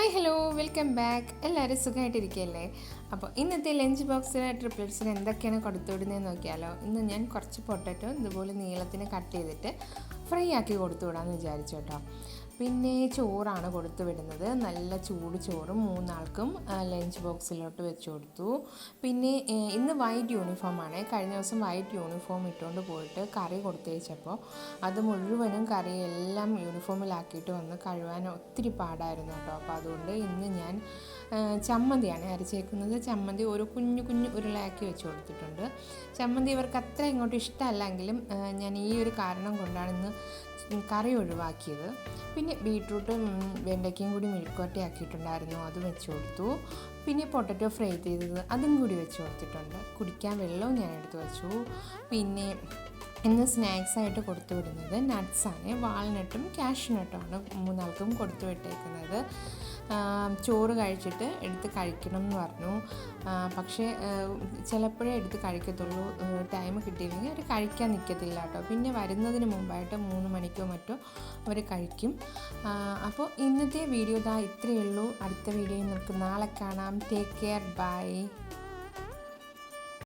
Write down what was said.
Hi hello welcome back. എല്ലാവരും സുഖമായിട്ടിരിക്കുകയല്ലേ? അപ്പോൾ ഇന്നത്തെ ലഞ്ച് ബോക്സിന് ട്രിപ്പിൾസിന് എന്തൊക്കെയാണ് കൊടുത്തു വിടുന്നതെന്ന് നോക്കിയാലോ. ഇന്ന് ഞാൻ കുറച്ച് പൊട്ടറ്റോ ഇതുപോലെ നീളത്തിന് കട്ട് ചെയ്തിട്ട് ഫ്രൈ ആക്കി കൊടുത്തു വിടാമെന്ന് വിചാരിച്ചു കേട്ടോ. പിന്നെ ചോറാണ് കൊടുത്തു വിടുന്നത്. നല്ല ചൂട് ചോറും മൂന്നാൾക്കും ലഞ്ച് ബോക്സിലോട്ട് വെച്ച് കൊടുത്തു. പിന്നെ ഇന്ന് വൈറ്റ് യൂണിഫോമാണ്. കഴിഞ്ഞ ദിവസം വൈറ്റ് യൂണിഫോം ഇട്ടുകൊണ്ട് പോയിട്ട് കറി കൊടുത്തേച്ചപ്പോൾ അത് മുഴുവനും കറിയെല്ലാം യൂണിഫോമിലാക്കിയിട്ട് വന്ന് കഴുകാൻ ഒത്തിരി പാടായിരുന്നു കേട്ടോ. അപ്പോൾ അതുകൊണ്ട് ഇന്ന് ഞാൻ ചമ്മന്തിയാണ് അരച്ചേക്കുന്നത്. ചമ്മന്തി ഒരു കുഞ്ഞു കുഞ്ഞു ഉരുളയാക്കി വെച്ച് കൊടുത്തിട്ടുണ്ട്. ചമ്മന്തി ഇവർക്ക് അത്ര ഇങ്ങോട്ട് ഇഷ്ടമല്ലെങ്കിലും ഞാൻ ഈ ഒരു കാരണം കൊണ്ടാണ് ഇന്ന് കറി ഒഴിവാക്കിയത്. പിന്നെ ബീട്രൂട്ടും വെണ്ടയ്ക്കയും കൂടി മെഴുക്കുവരട്ടിയാക്കിയിട്ടുണ്ടായിരുന്നു, അത് വെച്ച് കൊടുത്തു. പിന്നെ പൊട്ടറ്റോ ഫ്രൈ ചെയ്തത് അതും കൂടി വെച്ച് കൊടുത്തിട്ടുണ്ട്. കുടിക്കാൻ വെള്ളവും ഞാൻ എടുത്ത് വെച്ചു. പിന്നെ ഇന്ന് സ്നാക്സായിട്ട് കൊടുത്തു വിടുന്നത് നട്ട്സാണ്. വാൾനട്ടും കാഷ്യൂനട്ടുമാണ് മൂന്നാൾക്കും കൊടുത്തു വിട്ടേക്കുന്നത്. ചോറ് കഴിച്ചിട്ട് എടുത്ത് കഴിക്കണം എന്ന് പറഞ്ഞു. പക്ഷേ ചിലപ്പോഴേ എടുത്ത് കഴിക്കത്തുള്ളൂ. ടൈം കിട്ടിയില്ലെങ്കിൽ അവർ കഴിക്കാൻ നിൽക്കത്തില്ല കേട്ടോ. പിന്നെ വരുന്നതിന് മുമ്പായിട്ട് 3 മണിക്കോ മറ്റോ അവർ കഴിക്കും. അപ്പോൾ ഇന്നത്തെ വീഡിയോ ഇത്രയേ ഉള്ളൂ. അടുത്ത വീഡിയോയിൽ നമുക്ക് നാളെ കാണാം. Take care, by.